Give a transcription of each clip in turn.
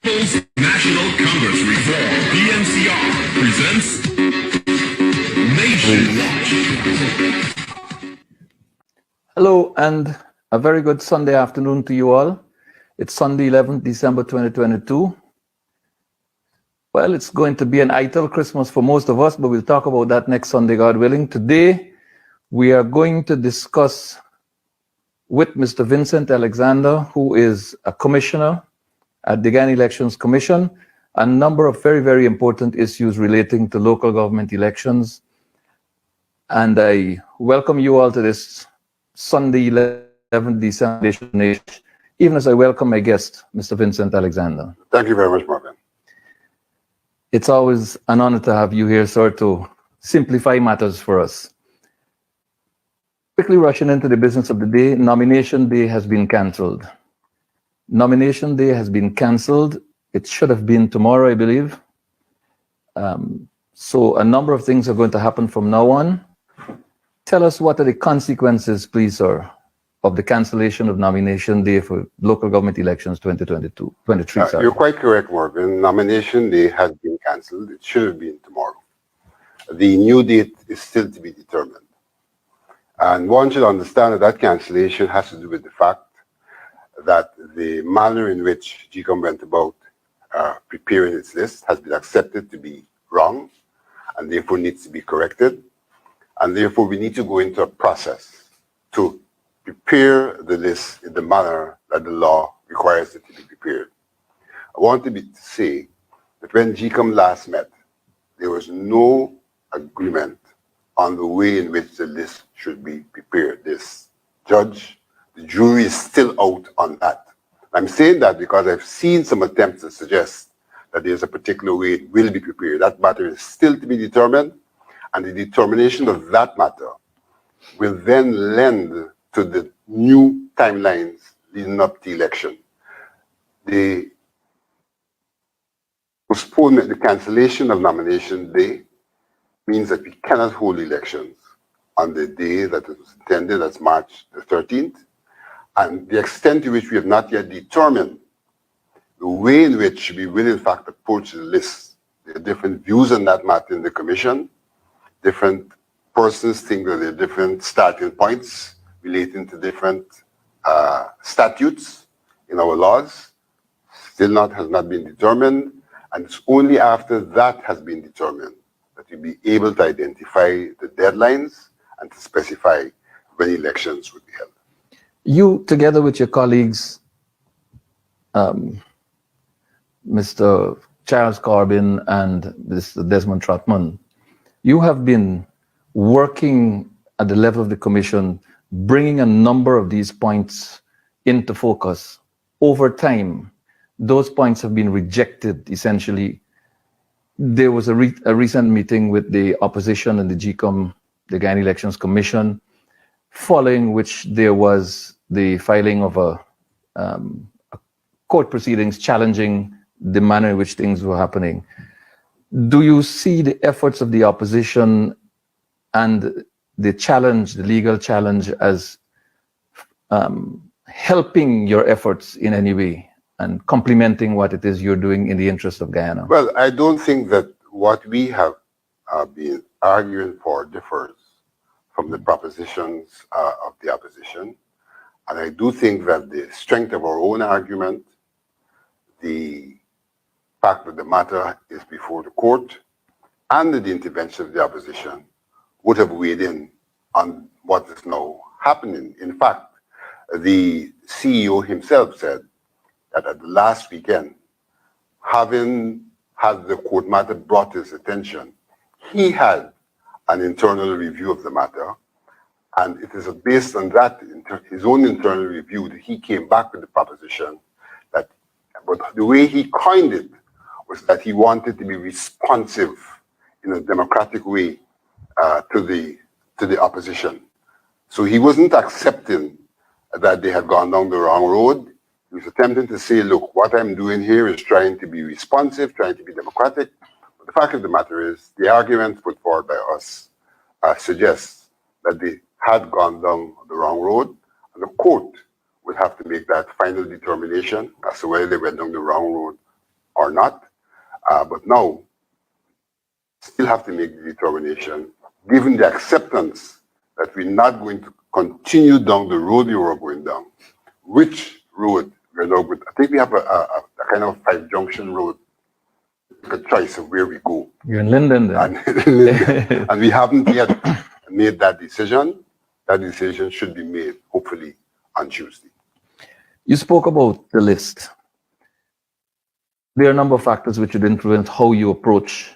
National Congress Reform, PNCR, presents Nation Watch. Hello and a very good Sunday afternoon to you all. It's Sunday, 11th December 2022. Well, it's going to be an idle Christmas for most of us, but we'll talk about that next Sunday, God willing. Today, we are going to discuss with Mr. Vincent Alexander, who is a commissioner at the Ghana Elections Commission, a number of very, very important issues relating to local government elections. And I welcome you all to this Sunday, 11th December, even as I welcome my guest, Mr. Vincent Alexander. Thank you very much, Marvin. It's always an honor to have you here, sir, to simplify matters for us. Quickly rushing into the business of the day, nomination day has been cancelled. Nomination day has been cancelled. It should have been tomorrow, I believe. So a number of things are going to happen from now on. Tell us what are the consequences, please, sir, of the cancellation of nomination day for local government elections 2023. You're quite correct, Marvin. Nomination day has been cancelled. It should have been tomorrow. The new date is still to be determined. And one should understand that that cancellation has to do with the fact that the manner in which GCOM went about preparing its list has been accepted to be wrong and therefore needs to be corrected. And therefore we need to go into a process to prepare the list in the manner that the law requires it to be prepared. I want to say that when GCOM last met, there was no agreement on the way in which the list should be prepared. The jury is still out on that. I'm saying that because I've seen some attempts to suggest that there's a particular way it will be prepared. That matter is still to be determined, and the determination of that matter will then lend to the new timelines leading up to the election. The postponement, the cancellation of nomination day means that we cannot hold elections on the day that it was intended, that's March the 13th. And the extent to which we have not yet determined the way in which we will in fact approach the list. There are different views on that matter in the Commission. Different persons think that there are different starting points relating to different statutes in our laws. Still has not been determined, and it's only after that has been determined that we'll be able to identify the deadlines and to specify when elections would be held. You, together with your colleagues, Mr. Charles Corbin and Mr. Desmond Trotman, you have been working at the level of the Commission, bringing a number of these points into focus. Over time, those points have been rejected, essentially. There was a recent meeting with the opposition and the GCOM, the Ghana Elections Commission, following which there was the filing of a court proceedings challenging the manner in which things were happening. Do you see the efforts of the opposition and the challenge, the legal challenge, as helping your efforts in any way and complementing what it is you're doing in the interest of Guyana? Well, I don't think that what we have been arguing for differs from the propositions of the opposition. And I do think that the strength of our own argument, the fact that the matter is before the court, and the intervention of the opposition would have weighed in on what is now happening. In fact, the CEO himself said that at the last weekend, having had the court matter brought to his attention, he had an internal review of the matter. And it is based on that, his own internal review, that he came back with the proposition that, but the way he coined it was that he wanted to be responsive in a democratic way to the opposition. So he wasn't accepting that they had gone down the wrong road. He was attempting to say, look, what I'm doing here is trying to be responsive, trying to be democratic. But the fact of the matter is, the argument put forward by us suggests that they had gone down the wrong road, and the court would have to make that final determination as to whether they went down the wrong road or not. But now, still have to make the determination, given the acceptance that we're not going to continue down the road we were going down. Which road we're now going? I think we have a kind of 5-junction road, a choice of where we go. You're in Linden then. And we haven't yet made that decision. That decision should be made, hopefully, on Tuesday. You spoke about the list. There are a number of factors which would influence how you approach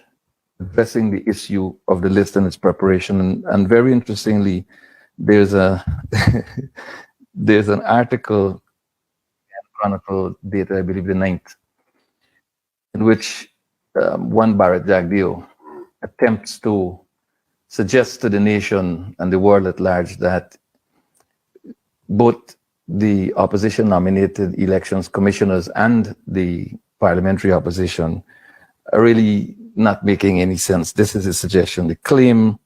addressing the issue of the list and its preparation. And very interestingly, there's a there's an article in Chronicle dated, I believe, the 9th, in which one Barrett Jagdeo attempts to suggest to the nation and the world at large that both the opposition nominated elections commissioners and the parliamentary opposition are really not making any sense. This is a suggestion. The claim,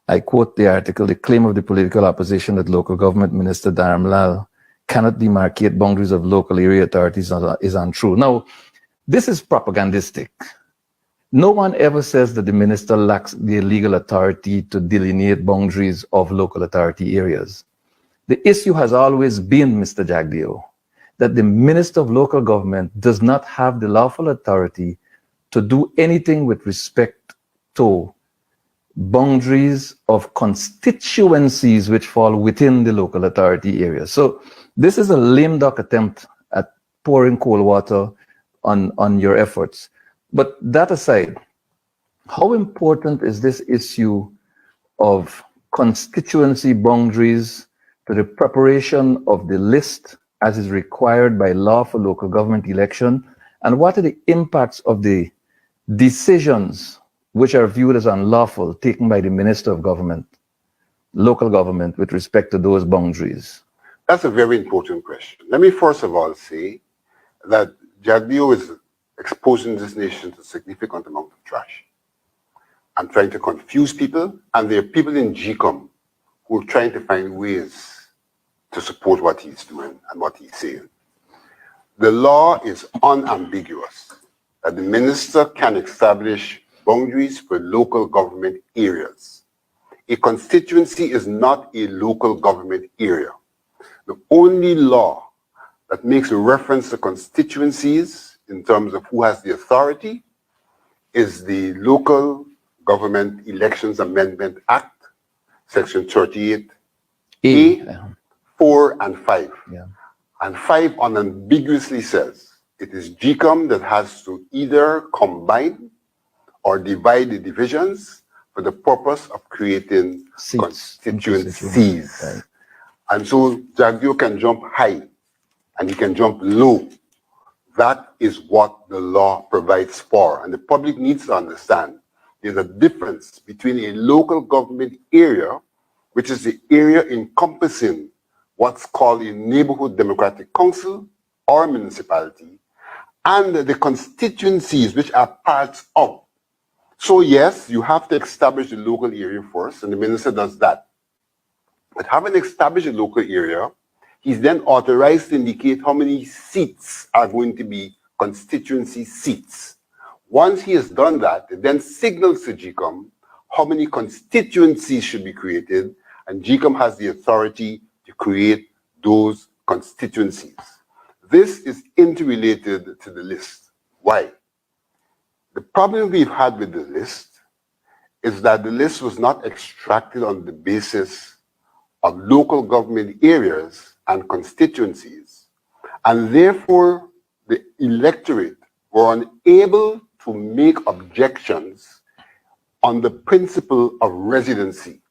I quote the article, the claim of the political opposition that local government minister Dharamlal cannot demarcate boundaries of local area authorities is untrue. Now, this is propagandistic. No one ever says that the minister lacks the legal authority to delineate boundaries of local authority areas. The issue has always been, Mr. Jagdeo, that the Minister of Local Government does not have the lawful authority to do anything with respect to boundaries of constituencies which fall within the local authority area. So this is a lame duck attempt at pouring cold water on your efforts. But that aside, how important is this issue of constituency boundaries to the preparation of the list as is required by law for local government election? And what are the impacts of the decisions which are viewed as unlawful taken by the Minister of Government, local government, with respect to those boundaries? That's a very important question. Let me first of all say that Jagdeo is exposing this nation to a significant amount of trash and trying to confuse people. And there are people in GCOM who are trying to find ways to support what he's doing and what he's saying. The law is unambiguous that the minister can establish boundaries for local government areas. A constituency is not a local government area. The only law that makes a reference to constituencies in terms of who has the authority is the Local Government Elections Amendment Act, Section 38A, 4 and 5. Yeah. And 5 unambiguously says it is GCOM that has to either combine or divide the divisions for the purpose of creating constituencies. Right. And so Jagdeo can jump high and he can jump low. That is what the law provides for. And the public needs to understand there's a difference between a local government area, which is the area encompassing what's called a neighborhood democratic council or municipality, and the constituencies which are parts of. So yes, you have to establish the local area first, and the minister does that. But having established a local area, he's then authorized to indicate how many seats are going to be constituency seats. Once he has done that, it then signals to GCOM how many constituencies should be created, and GCOM has the authority to create those constituencies. This is interrelated to the list. Why? The problem we've had with the list is that the list was not extracted on the basis of local government areas and constituencies, and therefore the electorate were unable to make objections on the principle of residency.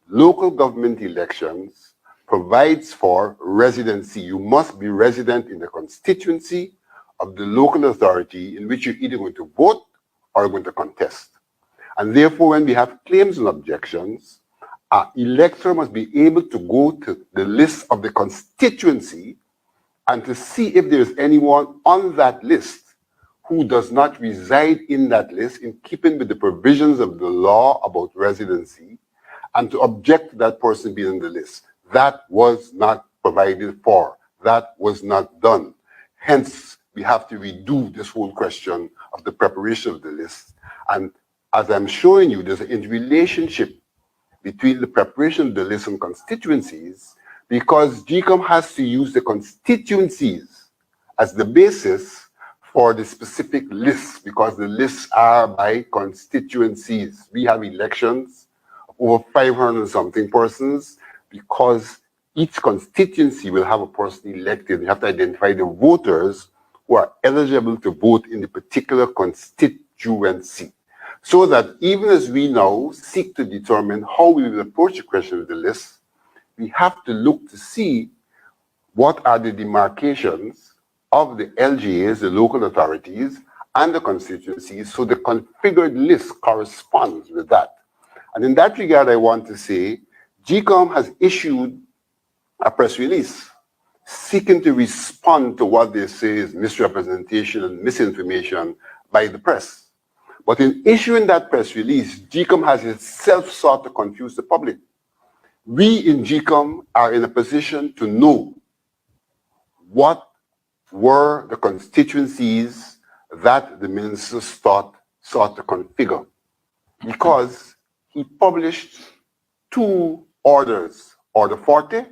Local government elections provides for residency. You must be resident in the constituency of the local authority in which you're either going to vote or going to contest. And therefore, when we have claims and objections, an elector must be able to go to the list of the constituency and to see if there's anyone on that list who does not reside in that list in keeping with the provisions of the law about residency, and to object to that person being on the list. That was not provided for. That was not done. Hence, we have to redo this whole question of the preparation of the list. And as I'm showing you, there's a interrelationship between the preparation of the list and constituencies, because GCOM has to use the constituencies as the basis for the specific lists, because the lists are by constituencies. We have elections of over 500 and something persons, because each constituency will have a person elected. You have to identify the voters who are eligible to vote in the particular constituency. So that even as we now seek to determine how we will approach the question of the list, we have to look to see what are the demarcations of the LGAs, the local authorities, and the constituencies, so the configured list corresponds with that. And in that regard, I want to say, GCOM has issued a press release seeking to respond to what they say is misrepresentation and misinformation by the press. But in issuing that press release, GCOM has itself sought to confuse the public. We in GCOM are in a position to know what were the constituencies that the minister sought to configure, because he published two orders, Order 40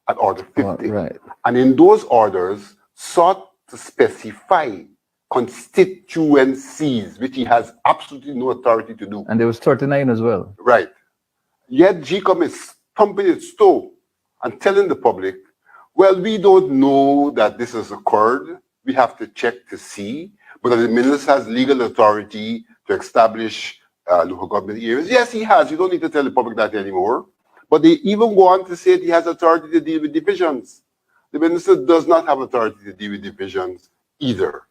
and Order 50. Right. And in those orders sought to specify constituencies, which he has absolutely no authority to do. And there was 39 as well. Right. Yet GCOM is thumping its toe and telling the public, well, we don't know that this has occurred. We have to check to see. But the minister has legal authority to establish local government areas. Yes, he has. You don't need to tell the public that anymore. But they even go on to say that he has authority to deal with divisions. The minister does not have authority to deal with divisions either.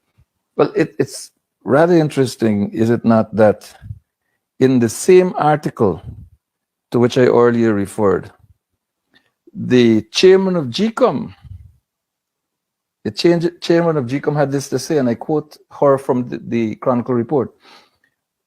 Well, it's rather interesting, is it not, that in the same article to which I earlier referred, the chairman of GCOM, chairman of GCOM had this to say, and I quote her from the Chronicle report.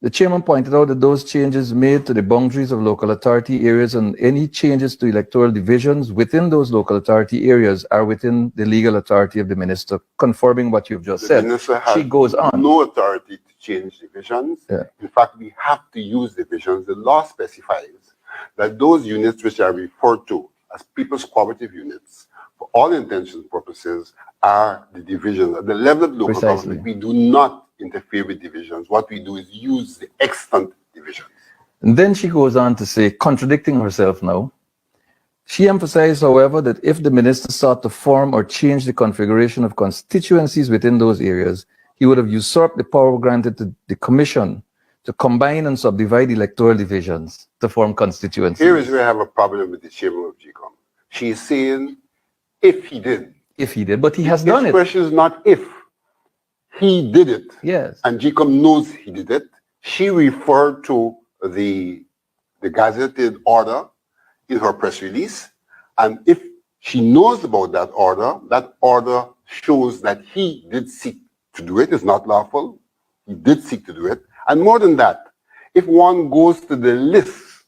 The chairman pointed out that those changes made to the boundaries of local authority areas and any changes to electoral divisions within those local authority areas are within the legal authority of the minister, confirming what you've just said. The minister has She goes on. no authority to change divisions. Yeah. In fact, we have to use divisions. The law specifies that those units which are referred to as people's cooperative units, for all intents and purposes, are the divisions. At the level of local Precisely. government, we do not interfere with divisions. What we do is use the extant divisions. And then she goes on to say, contradicting herself now, she emphasized, however, that if the minister sought to form or change the configuration of constituencies within those areas, he would have usurped the power granted to the commission to combine and subdivide electoral divisions to form constituencies. Here is where I have a problem with the chairman of GCOM. She is saying, if he did. If he did, but he has done The it. question is not if. He did it. Yes. And GCOM knows he did it. She referred to the gazetted order in her press release. And if she knows about that order shows that he did seek to do it. It's not lawful. He did seek to do it. And more than that, if one goes to the list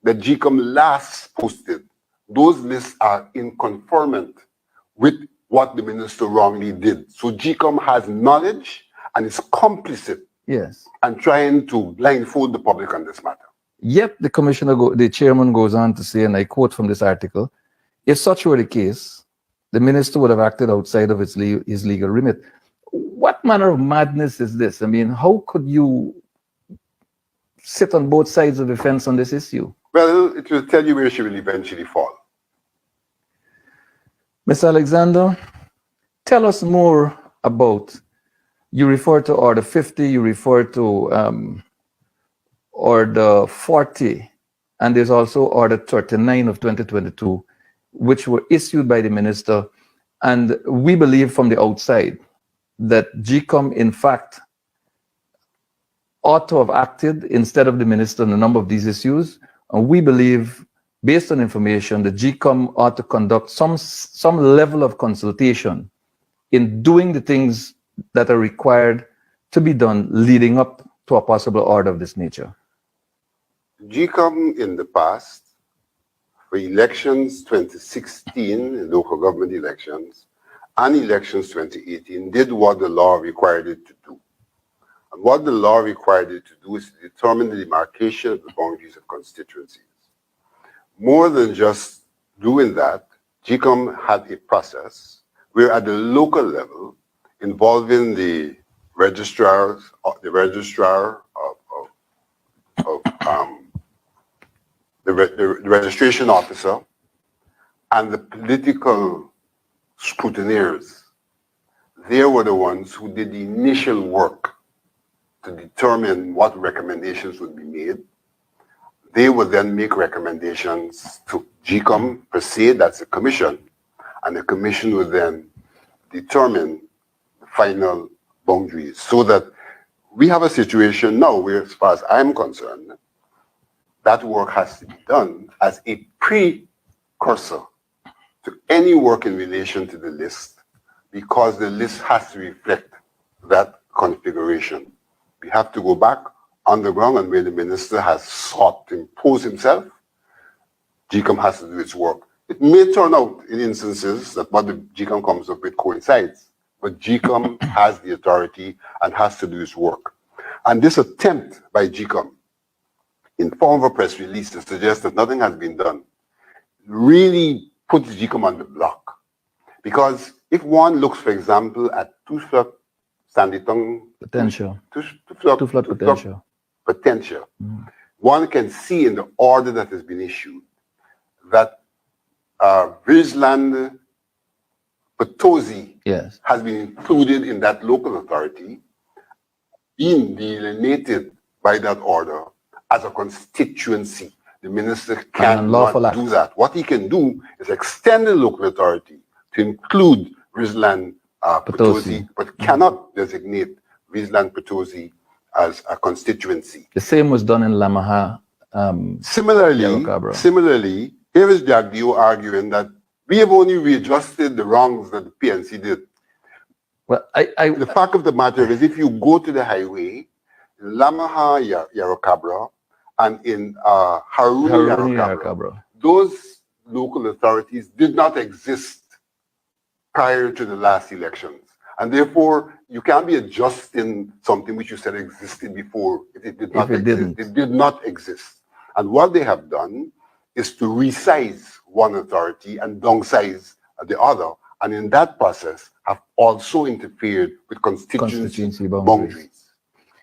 that GCOM last posted, those lists are in conformance with what the minister wrongly did. So GCOM has knowledge and is complicit Yes. and trying to blindfold the public on this matter. Yet the chairman goes on to say, and I quote from this article, if such were the case, the minister would have acted outside of his legal remit. What manner of madness is this? I mean, how could you sit on both sides of the fence on this issue? Well, it will tell you where she will eventually fall. Mr. Alexander, tell us more about, you refer to Order 50, you refer to Order 40, and there's also Order 39 of 2022, which were issued by the minister. And we believe from the outside that GCOM, in fact, ought to have acted instead of the minister on a number of these issues. And we believe, based on information, that GCOM ought to conduct some level of consultation in doing the things that are required to be done leading up to a possible order of this nature. GCOM in the past, for elections 2016, local government elections, and elections 2018 did what the law required it to do. And what the law required it to do is to determine the demarcation of the boundaries of constituencies. More than just doing that, GCOM had a process where at the local level, involving the registrar the registration officer and the political scrutineers, they were the ones who did the initial work to determine what recommendations would be made. They would then make recommendations to GCOM per se, that's the commission, and the commission would then determine the final boundaries. So that we have a situation now where, as far as I'm concerned, that work has to be done as a precursor to any work in relation to the list, because the list has to reflect that configuration. We have to go back on the ground, and where the minister has sought to impose himself, GCOM has to do its work. It may turn out in instances that what the GCOM comes up with coincides, but GCOM has the authority and has to do its work. And this attempt by GCOM, in form of a press release, to suggest that nothing has been done, really puts GCOM on the block. Because if one looks, for example, at Tuflok Sanditon Potential. Tuflok potential, one can see in the order that has been issued that Rizland Potosi Yes. has been included in that local authority, being delineated by that order as a constituency. The minister cannot do that. What he can do is extend the local authority to include Rizland Potosi, but cannot designate Rizland Potosi as a constituency. The same was done in Lamaha. Similarly, here is Jagdeo arguing that we have only readjusted the wrongs that the PNC did. Well, the fact of the matter is, if you go to the highway, in Lamaha Yarokabra and in Haruni Yarokabra, those local authorities did not exist prior to the last elections. And therefore, you can't be adjusting something which you said existed before. It did not exist. It did not exist. And what they have done is to resize one authority and downsize the other, and in that process have also interfered with constituency boundaries.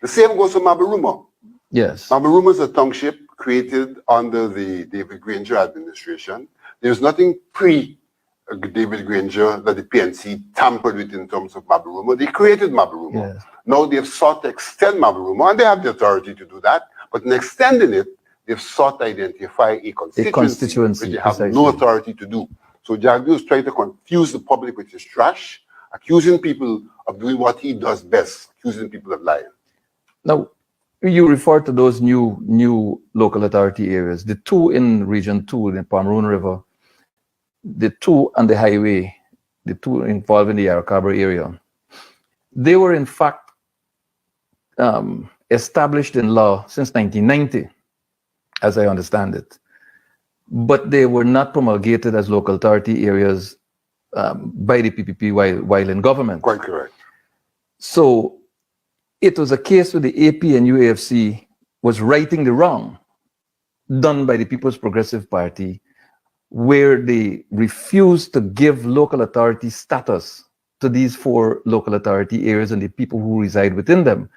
The same goes for Mabaruma. Yes. Mabaruma is a township created under the David Granger administration. There's nothing pre-David Granger that the PNC tampered with in terms of Mabaruma. They created Mabaruma. Yes. Now they've sought to extend Mabaruma, and they have the authority to do that, but in extending it, they've sought to identify a constituency which they have no authority to do. So Jagdeo is trying to confuse the public with his trash, accusing people of doing what he does best, accusing people of lying. Now, you refer to those new local authority areas, the two in Region 2, in the Pomeroon River, the two on the highway, the two involving the Yarokabra area. They were in fact established in law since 1990, as I understand it. But they were not promulgated as local authority areas by the PPP while in government. Quite correct. So it was a case where the AP and UAFC was righting the wrong done by the People's Progressive Party, where they refused to give local authority status to these 4 local authority areas and the people who reside within them.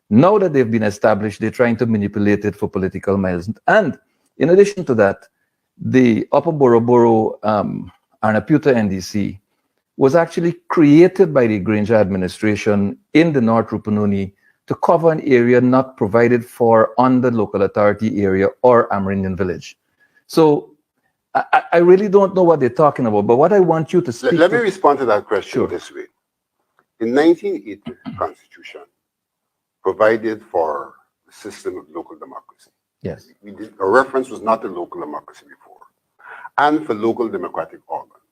Now that they've been established, they're trying to manipulate it for political miles. And in addition to that, the Upper Boroboro Arnaputa NDC was actually created by the Granger administration in the North Rupununi to cover an area not provided for on the local authority area or Amerindian village. So I really don't know what they're talking about, but what I want you to speak Let me respond to that question this way. In 1980, the Constitution provided for the system of local democracy. Yes. A reference was not to local democracy before, and for local democratic organs.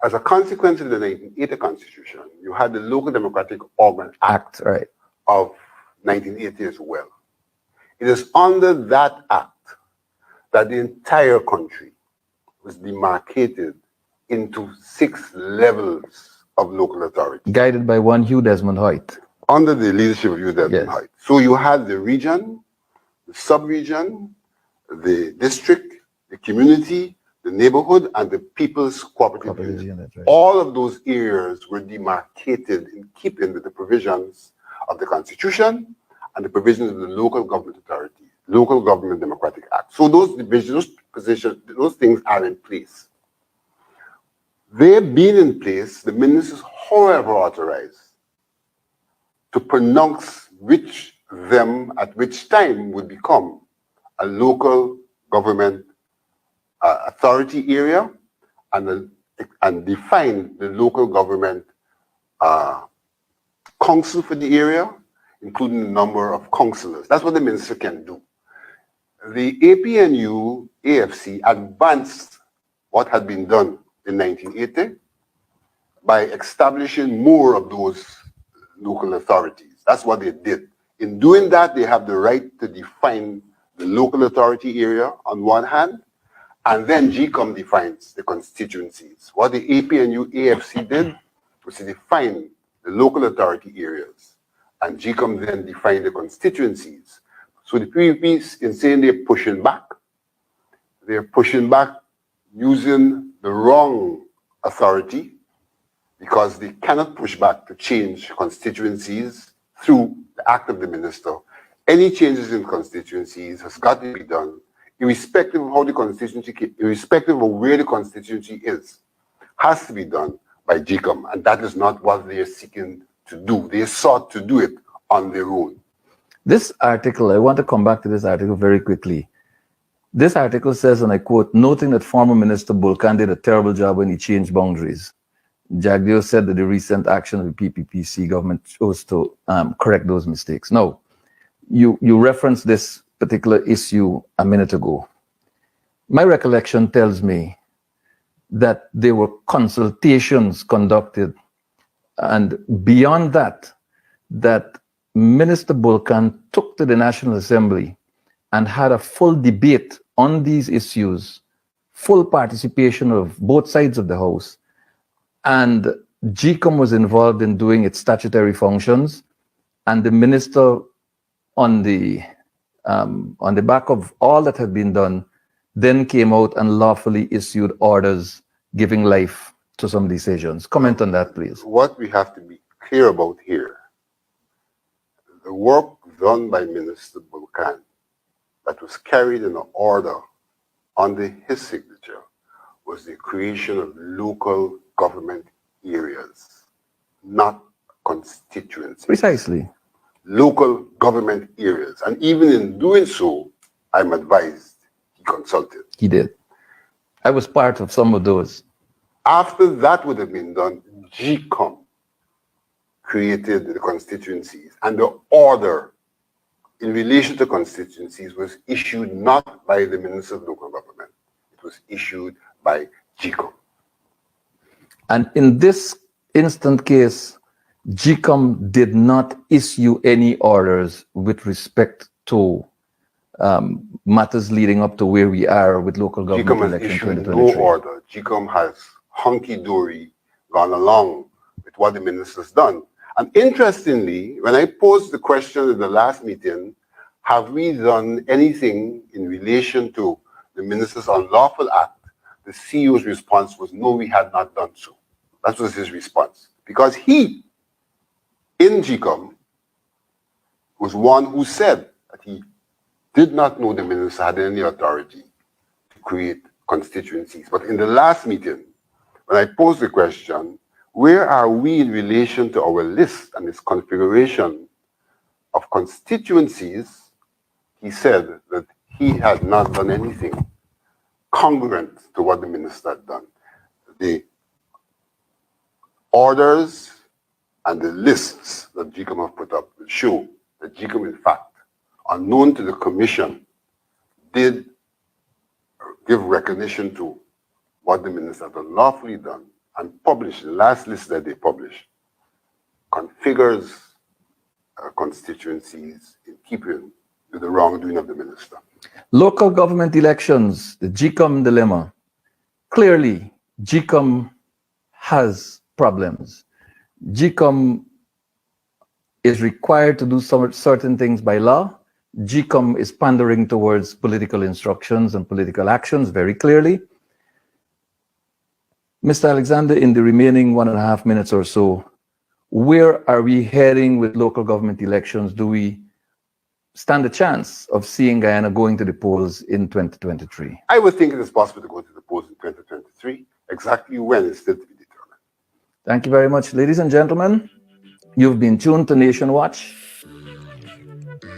As a consequence of the 1980 Constitution, you had the Local Democratic Organ Act of 1980 as well. It is under that act that the entire country was demarcated into 6 levels of local authority Guided by one Hugh Desmond Hoyt. under the leadership of Hugh Desmond Yes. Hoyt. So you had the region, the sub-region, the district, the community, the neighborhood, and the people's cooperative Cooperative unit. unit, right. All of those areas were demarcated in keeping with the provisions of the Constitution and the provisions of the Local Government Authority, Local Government Democratic Act. So those divisions, those positions, those things are in place. They being in place, the ministers, however, authorized to pronounce which them at which time would become a local government authority area and define the local government council for the area, including the number of councillors. That's what the minister can do. The APNU AFC advanced what had been done in 1980 by establishing more of those local authorities. That's what they did. In doing that, they have the right to define the local authority area on one hand, and then GCOM defines the constituencies. What the APNU AFC did was to define the local authority areas, and GCOM then defined the constituencies. So the PVPs, in saying they're pushing back using the wrong authority, because they cannot push back to change constituencies through the act of the minister. Any changes in constituencies has got to be done, irrespective of how the constituency, irrespective of where the constituency is, has to be done by GCOM, and that is not what they are seeking to do. They sought to do it on their own. This article, I want to come back to this article very quickly. This article says, and I quote, noting that former Minister Bulkan did a terrible job when he changed boundaries. Jagdeo said that the recent action of the PPPC government chose to correct those mistakes. Now, you referenced this particular issue a minute ago. My recollection tells me that there were consultations conducted, and beyond that, that Minister Bulkan took to the National Assembly and had a full debate on these issues, full participation of both sides of the House, and GCOM was involved in doing its statutory functions, and the minister, on the back of all that had been done, then came out and lawfully issued orders giving life to some decisions. Comment on that, please. What we have to be clear about here, the work done by Minister Bulkan that was carried in an order under his signature was the creation of local government areas, not constituencies. Precisely. Local government areas. And even in doing so, I'm advised he consulted. He did. I was part of some of those. After that would have been done, GCOM created the constituencies, and the order in relation to constituencies was issued not by the Minister of Local Government. It was issued by GCOM. And in this instant case, GCOM did not issue any orders with respect to matters leading up to where we are with local government GCOM has election issued 2023. no order. GCOM has hunky-dory gone along with what the minister's done. And interestingly, when I posed the question at the last meeting, have we done anything in relation to the minister's unlawful act, the CEO's response was, no, we had not done so. That was his response. Because he, in GCOM, was one who said that he did not know the minister had any authority to create constituencies. But in the last meeting, when I posed the question, where are we in relation to our list and its configuration of constituencies, he said that he had not done anything congruent to what the minister had done. The orders and the lists that GCOM have put up will show that GCOM, in fact, unknown to the commission, did give recognition to what the minister had unlawfully done and published. The last list that they published configures constituencies in keeping with the wrongdoing of the minister. Local government elections, the GCOM dilemma. Clearly, GCOM has problems. GCOM is required to do some certain things by law. GCOM is pandering towards political instructions and political actions very clearly. Mr. Alexander, in the remaining 1.5 minutes or so, where are we heading with local government elections? Do we stand a chance of seeing Guyana going to the polls in 2023? I would think it is possible to go to the polls in 2023. Exactly when is still to be determined. Thank you very much, ladies and gentlemen. You've been tuned to Nation Watch.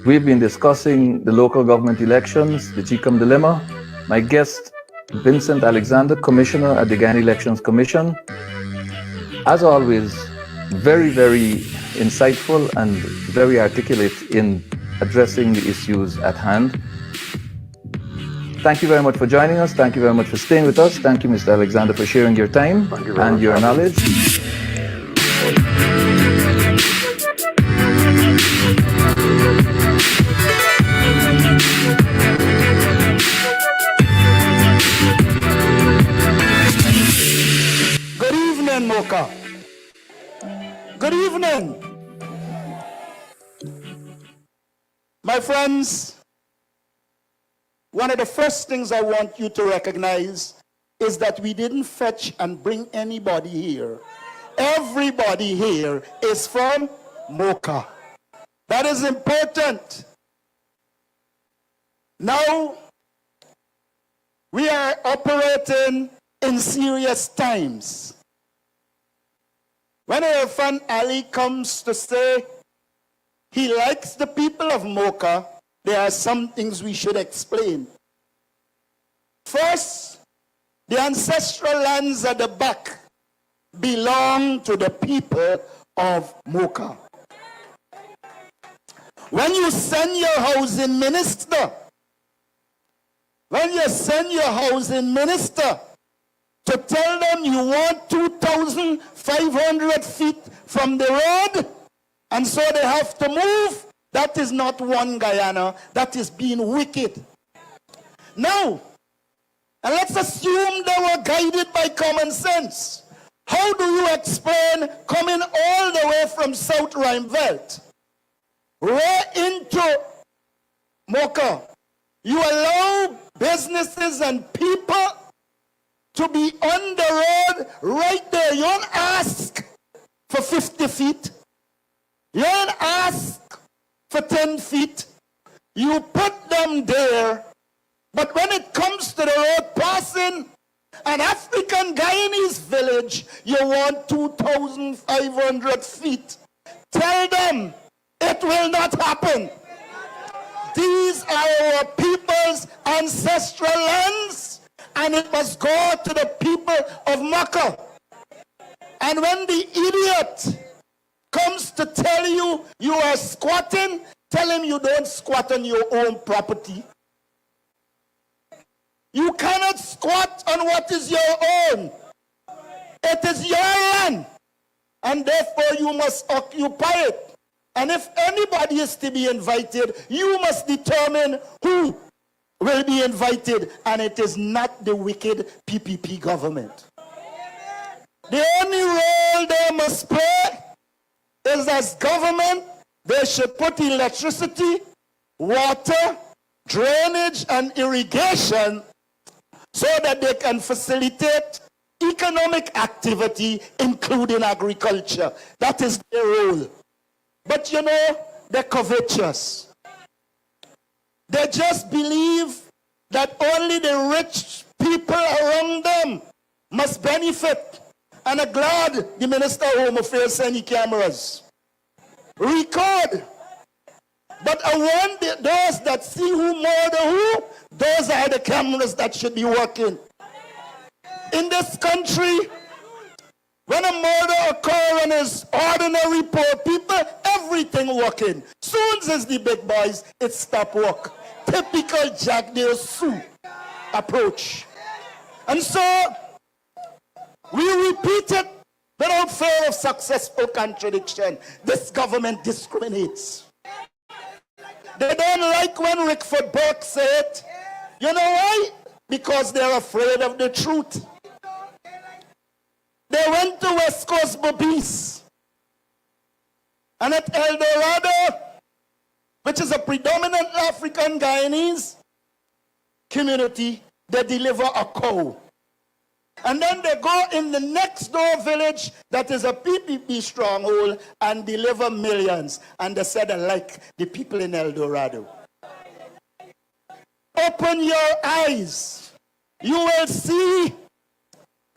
We've been discussing the local government elections, the GCOM dilemma. My guest, Vincent Alexander, Commissioner at the Guyana Elections Commission. As always, very, very insightful and very articulate in addressing the issues at hand. Thank you very much for joining us. Thank you very much for staying with us. Thank you, Mr. Alexander, for sharing your time and your knowledge. Good evening, Mocha. Good evening. My friends, one of the first things I want you to recognize is that we didn't fetch and bring anybody here. Everybody here is from Mocha. That is important. Now, we are operating in serious times. When Irfan Ali comes to say he likes the people of Mocha, there are some things we should explain. First, the ancestral lands at the back belong to the people of Mocha. When you send your housing minister, to tell them you want 2,500 feet from the road, and so they have to move, that is not one Guyana, that is being wicked. Now, and let's assume they were guided by common sense. How do you explain coming all the way from South Rheinveld, right into Mocha? You allow businesses and people to be on the road right there. You don't ask for 50 feet. You don't ask for 10 feet. You put them there. But when it comes to the road passing an African Guyanese village, you want 2,500 feet. Tell them it will not happen. These are our people's ancestral lands, and it must go to the people of Mocha. And when the idiot comes to tell you you are squatting, tell him you don't squat on your own property. You cannot squat on what is your own. It is your land, and therefore you must occupy it. And if anybody is to be invited, you must determine who will be invited, and it is not the wicked PPP government. The only role they must play is as government. They should put electricity, water, drainage, and irrigation so that they can facilitate economic activity, including agriculture. That is their role. But you know, they're covetous. They just believe that only the rich people around them must benefit. And I'm glad the Minister of Home Affairs sent the cameras. Record. But I want those that see who murder who, those are the cameras that should be working. In this country, when a murder occurs and it's ordinary poor people, everything working. Soon as the big boys, it stop work. Typical Jack Dale Sue approach. And so, we repeat it without fear of successful contradiction. This government discriminates. They don't like when Rickford Burke said it. You know why? Because they're afraid of the truth. West Coast boobies. And at El Dorado, which is a predominant African Guyanese community, they deliver a cow. And then they go in the next door village that is a PPP stronghold and deliver millions. And they said, like the people in El Dorado. Open your eyes. You will see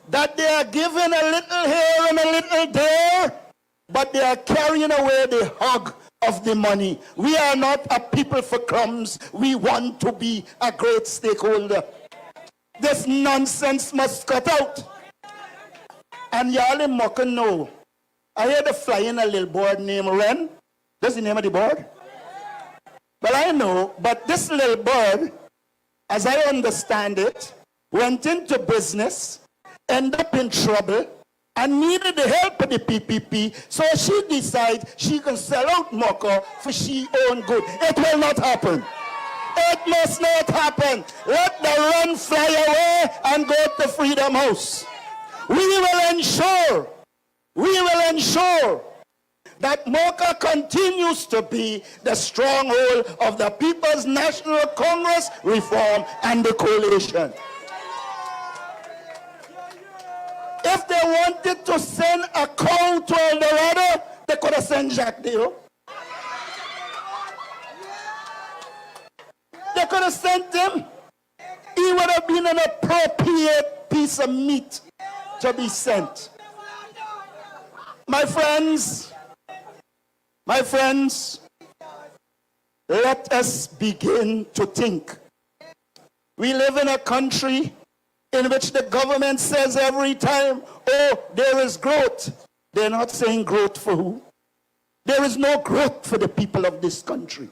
that they are given a little here and a little there, but they are carrying away the hog of the money. We are not a people for crumbs. We want to be a great stakeholder. This nonsense must cut out. And y'all in Mocha know. I heard a flying a little bird named Wren. That's the name of the bird? Well, I know, but this little bird, as I understand it, went into business, ended up in trouble, and needed the help of the PPP, so she decided she can sell out Mocha for she own good. It will not happen. It must not happen. Let the run fly away and go to Freedom House. We will ensure that Mocha continues to be the stronghold of the People's National Congress Reform and the Coalition. If they wanted to send a cow to El Dorado, they could have sent Jacques Deo. They could have sent him. He would have been an appropriate piece of meat to be sent. My friends, let us begin to think. We live in a country in which the government says every time, oh, there is growth. They're not saying growth for who? There is no growth for the people of this country.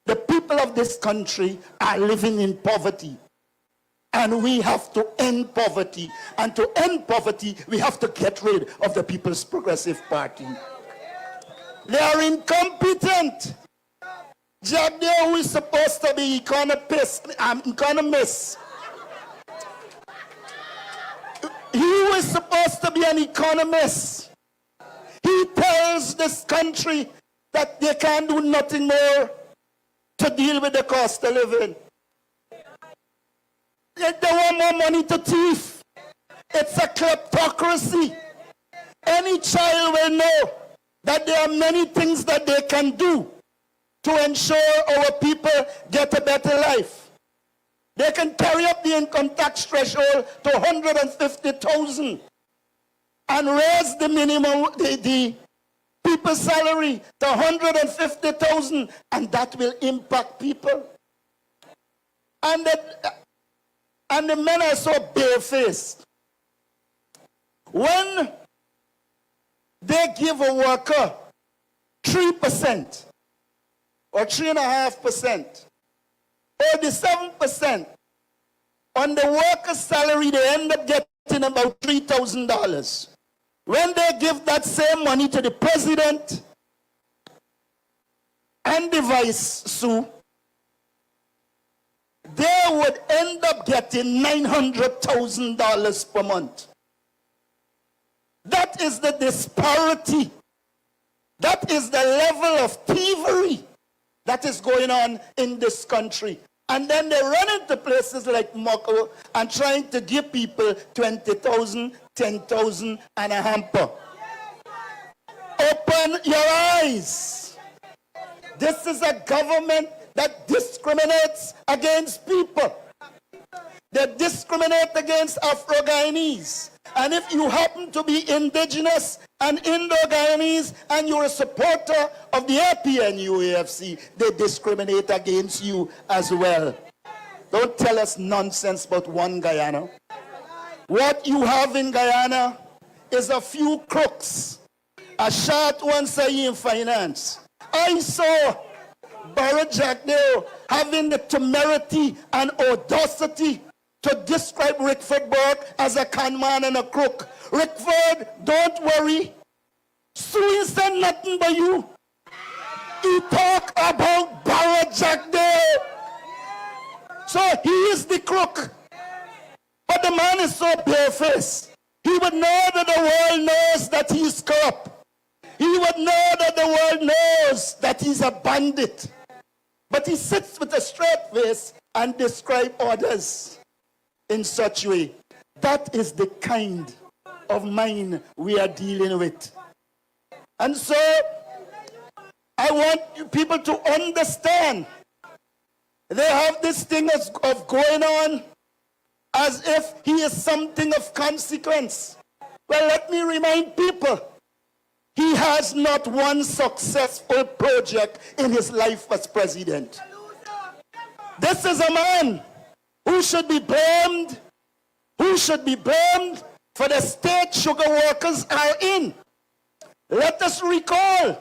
The people of this country are living in poverty. And we have to end poverty. And to end poverty, we have to get rid of the People's Progressive Party. They are incompetent. Jacques Deo, who is supposed to be economist, he was supposed to be an economist. He tells this country that they can't do nothing more to deal with the cost of living. They want more money to thief. It's a kleptocracy. Any child will know that there are many things that they can do to ensure our people get a better life. They can carry up the income tax threshold to 150,000 and raise the minimum, the people's salary to 150,000, and that will impact people. And the men are so barefaced. When they give a worker 3% or 3.5%, or the 7% on the worker's salary, they end up getting about $3,000. When they give that same money to the president and the vice sue, they would end up getting $900,000 per month. That is the disparity. That is the level of thievery that is going on in this country. And then they run into places like Moko and trying to give people 20,000, 10,000 and a hamper. Open your eyes. This is a government that discriminates against people. They discriminate against Afro-Guyanese. And if you happen to be indigenous and Indo-Guyanese and you're a supporter of the APNU-AFC, they discriminate against you as well. Don't tell us nonsense about one Guyana. What you have in Guyana is a few crooks, a short one say in finance. I saw Barrett Jacques Deo having the temerity and audacity to describe Rickford Burke as a con man and a crook. Rickford, don't worry. Sue said nothing but you. He talk about Barrett Jacques Deo. So he is the crook. But the man is so barefaced. He would know that the world knows that he's corrupt. He would know that the world knows that he's a bandit. But he sits with a straight face and describes others in such a way. That is the kind of mind we are dealing with. And so, I want you people to understand. They have this thing of going on as if he is something of consequence. Well, let me remind people, he has not one successful project in his life as president. This is a man who should be blamed, for the state sugar workers are in. Let us recall,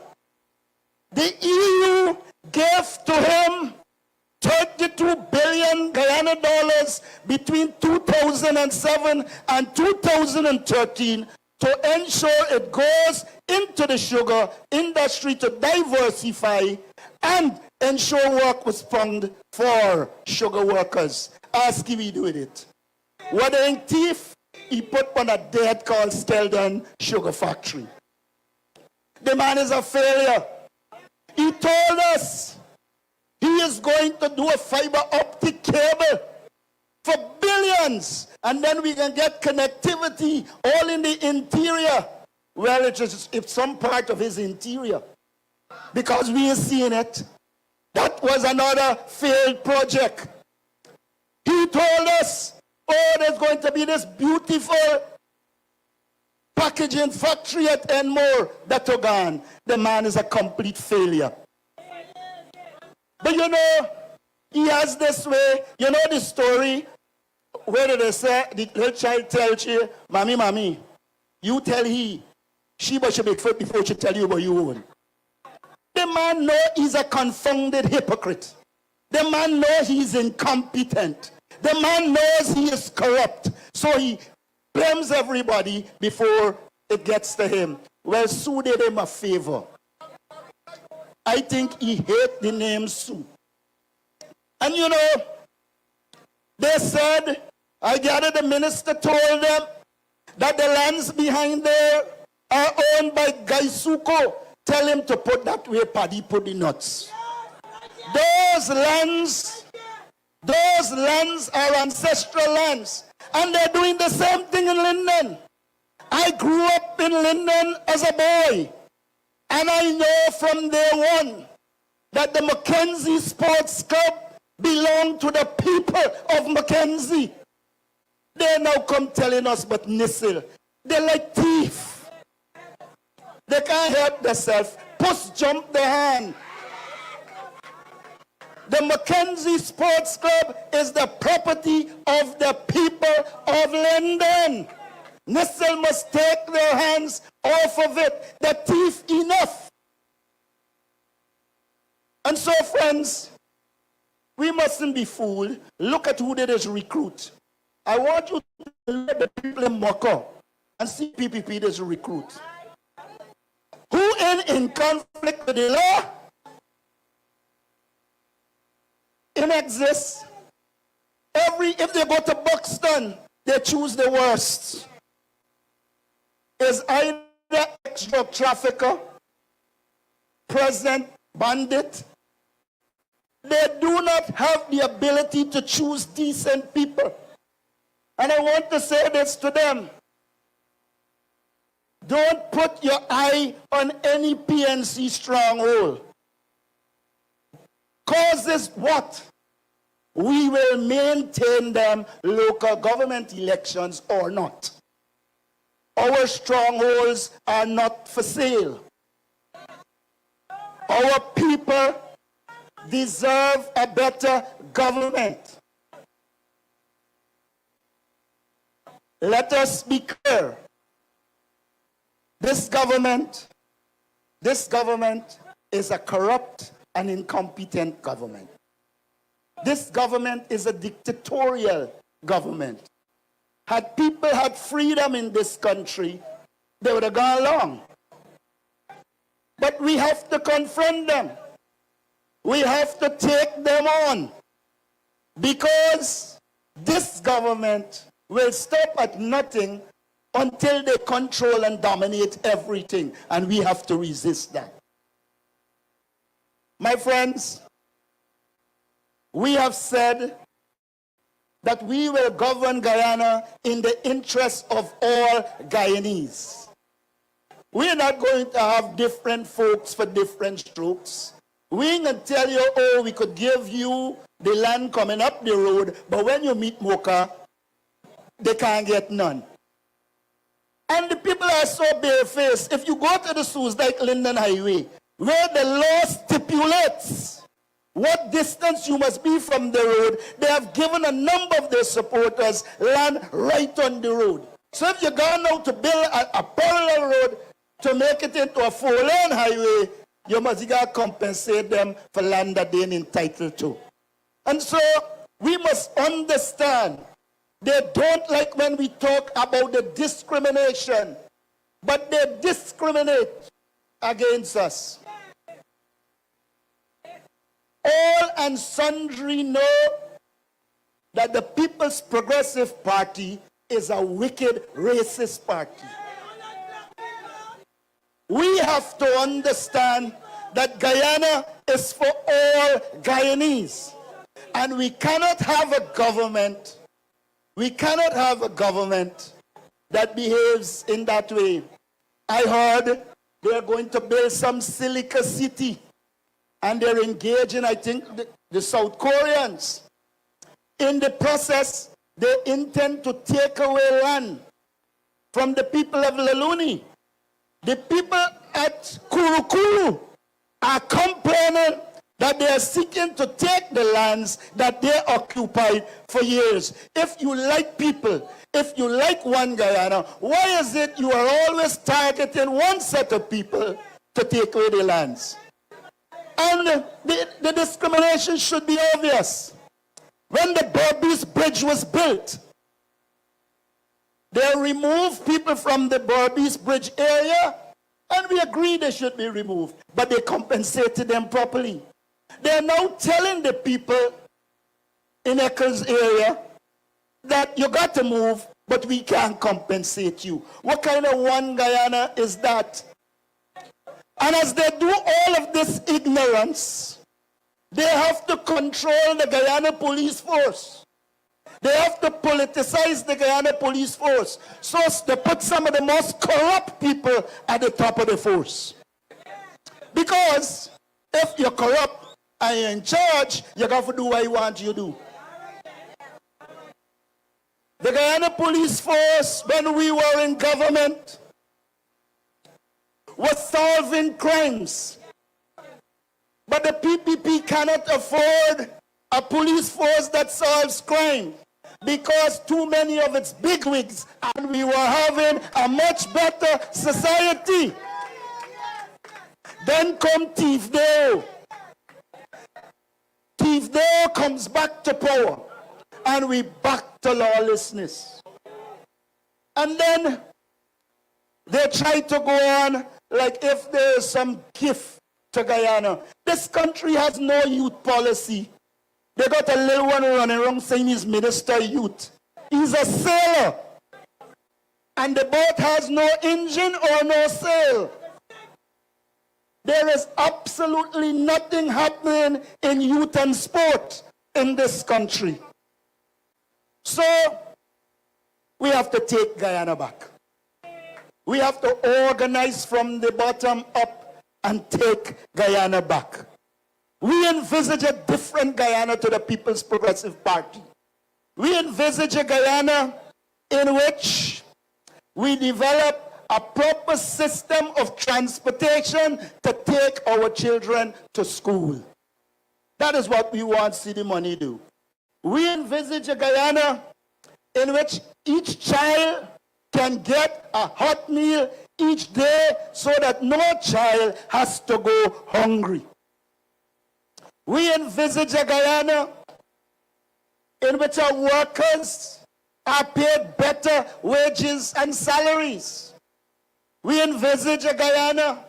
the EU gave to him 32 billion Guyana dollars between 2007 and 2013 to ensure it goes into the sugar industry to diversify and ensure work was found for sugar workers. Ask him he did it. Whether in thief, he put on a dead called Skeldon Sugar Factory. The man is a failure. He told us he is going to do a fiber optic cable for billions, and then we can get connectivity all in the interior. Well, it's some part of his interior, because we ain't seeing it. That was another failed project. He told us, oh, there's going to be this beautiful packaging factory at Enmore, Datogan. The man is a complete failure. But you know, he has this way, you know the story, where did they say, the little child tells you, mommy, you tell he, she but she make foot before she tell you about you own. The man know he's a confounded hypocrite. The man knows he's incompetent. The man knows he is corrupt. So he blames everybody before it gets to him. Well, Sue did him a favor. I think he hates the name Sue. And you know, they said, I gather the minister told them that the lands behind there are owned by Gaisuko. Tell him to put that way, Paddy put the nuts. Those lands are ancestral lands. And they're doing the same thing in Linden. I grew up in Linden as a boy. And I know from day one that the Mackenzie Sports Club belong to the people of Mackenzie. They now come telling us but Nissil. They're like thief. They can't help themselves. Puss jump their hand. The Mackenzie Sports Club is the property of the people of Linden. Nissil must take their hands off of it. The thief enough. And so, friends, we mustn't be fooled. Look at who did this recruit. I want you to let the people in Moko and see PPP this recruit. Who in conflict with the law? In exists. If they go to Buxton, they choose the worst. Is either ex-drug trafficker, present bandit. They do not have the ability to choose decent people. And I want to say this to them. Don't put your eye on any PNC stronghold. Causes what? We will maintain them local government elections or not. Our strongholds are not for sale. Our people deserve a better government. Let us be clear. This government is a corrupt and incompetent government. This government is a dictatorial government. Had people had freedom in this country, they would have gone along. But we have to confront them. We have to take them on. Because this government will stop at nothing until they control and dominate everything, and we have to resist that. My friends, we have said that we will govern Guyana in the interest of all Guyanese. We're not going to have different folks for different strokes. We ain't gonna tell you, oh, we could give you the land coming up the road, but when you meet Mocha, they can't get none. And the people are so barefaced. If you go to the Suez like Linden Highway, where the law stipulates what distance you must be from the road, they have given a number of their supporters land right on the road. So if you're going out to build a parallel road to make it into a 4-lane highway, you must compensate them for land that they're entitled to. And so we must understand they don't like when we talk about the discrimination, but they discriminate against us. All and sundry know that the People's Progressive Party is a wicked, racist party. We have to understand that Guyana is for all Guyanese. And we cannot have a government that behaves in that way. I heard they're going to build some Silica City, and they're engaging, I think, the South Koreans. In the process, they intend to take away land from the people of Laluni. The people at Kurukuru are complaining that they are seeking to take the lands that they occupied for years. If you like people, if you like one Guyana, why is it you are always targeting one set of people to take away the lands? And the discrimination should be obvious. When the Berbice Bridge was built, they removed people from the Berbice Bridge area, and we agree they should be removed, but they compensated them properly. They're now telling the people in Eccles area that you got to move, but we can't compensate you. What kind of one Guyana is that? And as they do all of this ignorance, they have to control the Guyana police force. They have to politicize the Guyana police force. So they put some of the most corrupt people at the top of the force. Because if you're corrupt and you're in charge, you got to do what you want you to do. The Guyana police force, when we were in government, was solving crimes. But the PPP cannot afford a police force that solves crime because too many of its bigwigs, and we were having a much better society. Then come Thiefdale. Thiefdale comes back to power, and we back to lawlessness. And then they try to go on like if there is some gift to Guyana. This country has no youth policy. They got a little one running around saying he's Minister of Youth. He's a sailor. And the boat has no engine or no sail. There is absolutely nothing happening in youth and sport in this country. So, we have to take Guyana back. We have to organize from the bottom up and take Guyana back. We envisage a different Guyana to the People's Progressive Party. We envisage a Guyana in which we develop a proper system of transportation to take our children to school. That is what we want to see the money do. We envisage a Guyana in which each child can get a hot meal each day so that no child has to go hungry. We envisage a Guyana in which our workers are paid better wages and salaries. We envisage a Guyana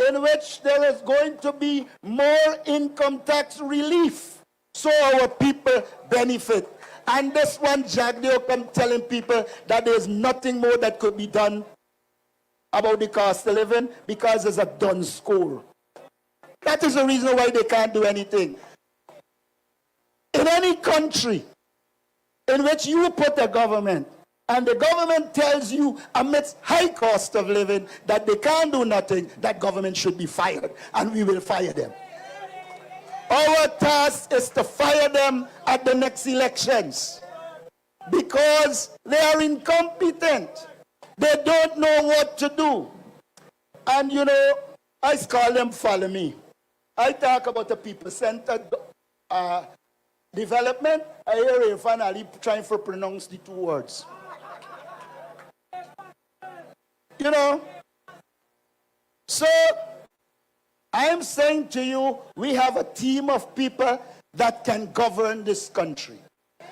in which there is going to be more income tax relief so our people benefit. And this one, Jagdeo come telling people that there's nothing more that could be done about the cost of living because it's a done score. That is the reason why they can't do anything. In any country in which you put a government and the government tells you amidst high cost of living that they can't do nothing, that government should be fired, and we will fire them. Our task is to fire them at the next elections because they are incompetent. They don't know what to do. And you know, I call them follow me. I talk about the people-centered development. I hear Irfan Ali trying to pronounce the two words. You know, so I am saying to you, we have a team of people that can govern this country,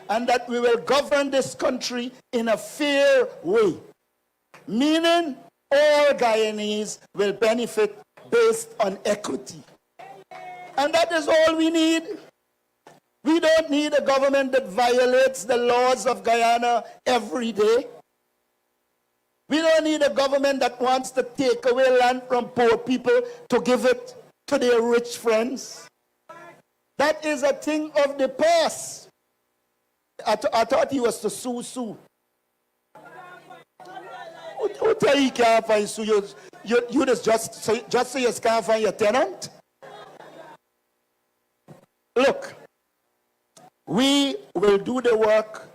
and that we will govern this country in a fair way, meaning all Guyanese will benefit based on equity. And that is all we need. We don't need a government that violates the laws of Guyana every day. We don't need a government that wants to take away land from poor people to give it to their rich friends. That is a thing of the past. I thought he was to sue. Who tell you can't find sue? You just so you can't find your tenant? Look, we will do the work,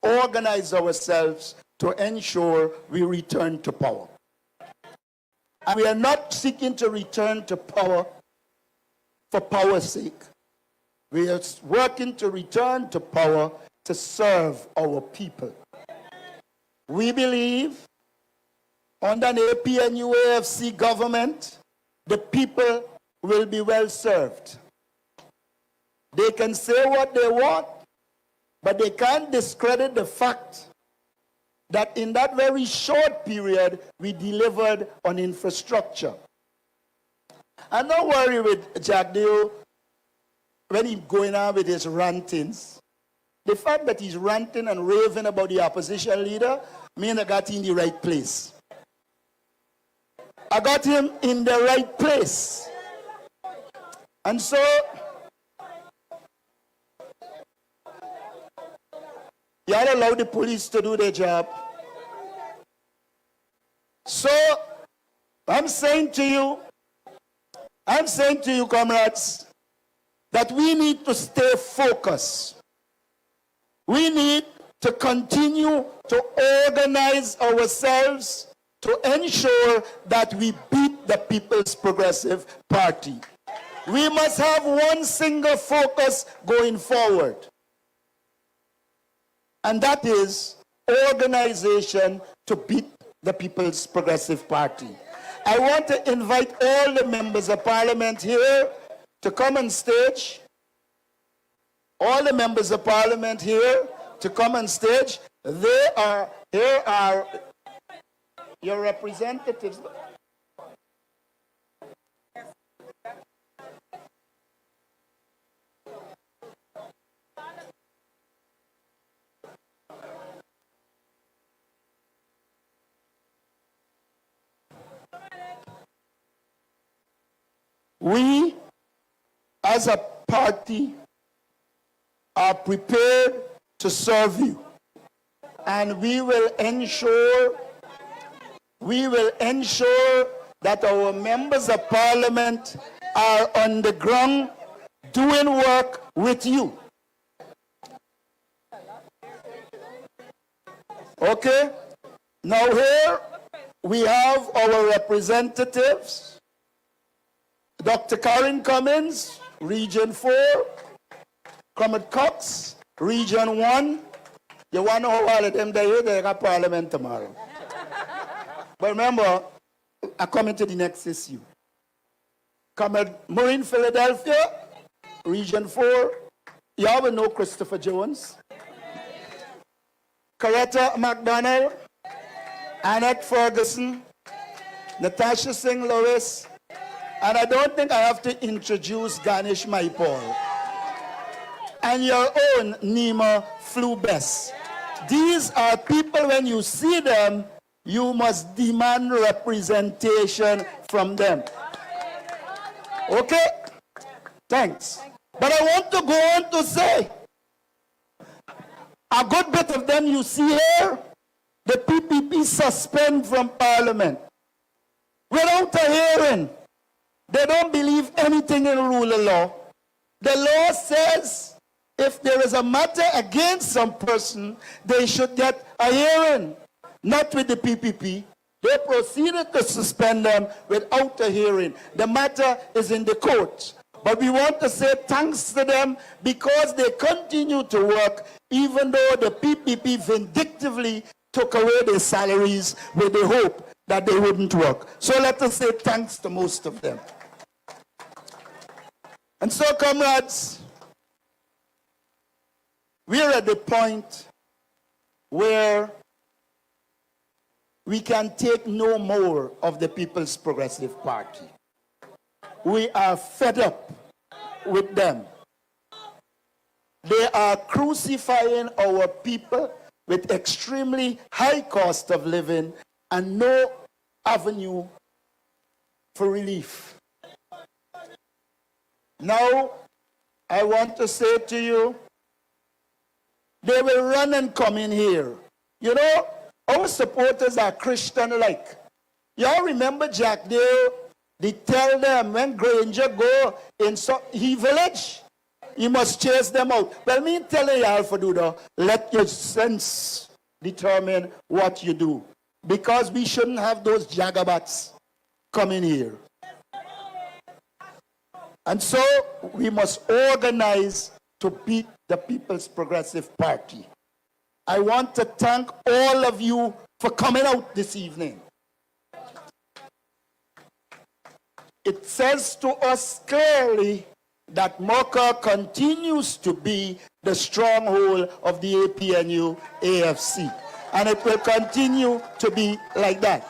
organize ourselves to ensure we return to power. And we are not seeking to return to power for power's sake. We are working to return to power to serve our people. We believe under an APNU-AFC government, the people will be well served. They can say what they want, but they can't discredit the fact that in that very short period, we delivered on infrastructure. And don't worry with Jagdeo when he's going on with his rantings. The fact that he's ranting and raving about the opposition leader means I got him in the right place. I got him in the right place. And so, you ought to allow the police to do their job. So, I'm saying to you, comrades, that we need to stay focused. We need to continue to organize ourselves to ensure that we beat the People's Progressive Party. We must have one single focus going forward. And that is organization to beat the People's Progressive Party. I want to invite all the members of parliament here to come on stage. All the members of parliament here to come on stage. Here are your representatives. We, as a party, are prepared to serve you. And we will ensure that our members of parliament are on the ground doing work with you. Okay? Now here we have our representatives. Dr. Karen Cummins, Region 4. Comrade Cox, Region 1. You want to know all of them there, they got parliament tomorrow. But remember, I'm coming to the next issue. Comrade Marine Philadelphia, Region 4. You all will know Christopher Jones. Coretta McDonald, Annette Ferguson, Natasha Singh Lewis, and I don't think I have to introduce Ganesh Maipal. and your own Nima flew best. These are people, when you see them, you must demand representation from them. Okay? Thanks. But I want to go on to say, a good bit of them you see here, the PPP suspend from Parliament without a hearing. They don't believe anything in rule of law. The law says if there is a matter against some person, they should get a hearing. Not with the PPP. They proceeded to suspend them without a hearing. The matter is in the court. But we want to say thanks to them because they continue to work even though the PPP vindictively took away their salaries with the hope that they wouldn't work. So let us say thanks to most of them. And so, comrades, we're at the point where we can take no more of the People's Progressive Party. We are fed up with them. They are crucifying our people with extremely high cost of living and no avenue for relief. Now, I want to say to you, they will run and come in here. You know, our supporters are Christian-like. Y'all remember Jack Dale? They tell them when Granger go in he village, you must chase them out. Well, me telling y'all for do that, let your sense determine what you do. Because we shouldn't have those jagabats coming here. And so we must organize to beat the People's Progressive Party. I want to thank all of you for coming out this evening. It says to us clearly that Mocha continues to be the stronghold of the APNU AFC. And it will continue to be like that.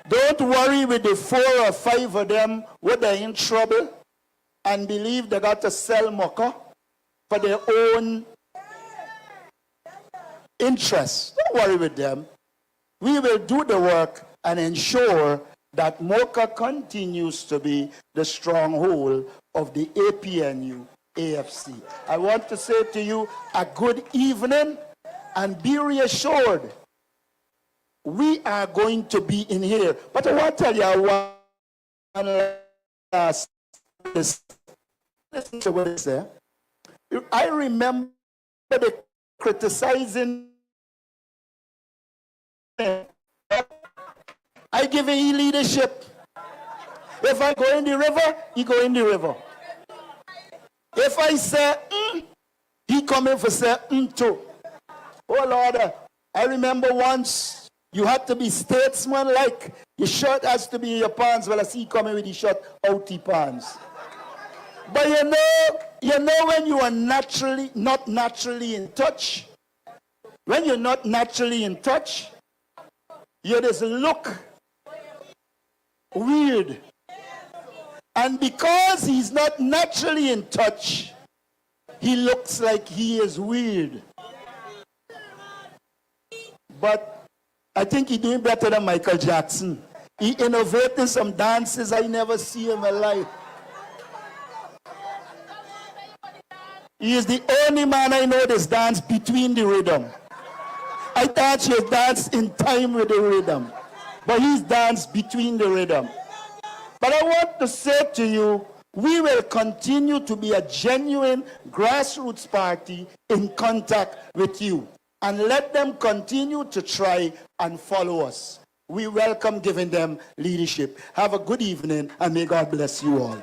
Don't worry with the 4 or 5 of them who they're in trouble and believe they got to sell Mocha for their own interests. Don't worry with them. We will do the work and ensure that Mocha continues to be the stronghold of the APNU AFC. I want to say to you a good evening and be reassured. We are going to be in here. But I want to tell you one last listen to what it said. I remember the criticizing. I give him leadership. If I go in the river, he go in the river. If I say he come in for say too. Oh Lord, I remember once you had to be statesman-like. Your shirt has to be in your pants. Well, I see you coming with your shirt out your pants. But you know when you are not naturally in touch. When you're not naturally in touch, you just look weird. And because he's not naturally in touch, he looks like he is weird. But I think he's doing better than Michael Jackson. He innovated some dances I never see in my life. He is the only man I know that's danced between the rhythm. I thought she danced in time with the rhythm. But he's danced between the rhythm. But I want to say to you, we will continue to be a genuine grassroots party in contact with you. And let them continue to try and follow us. We welcome giving them leadership. Have a good evening and may God bless you all.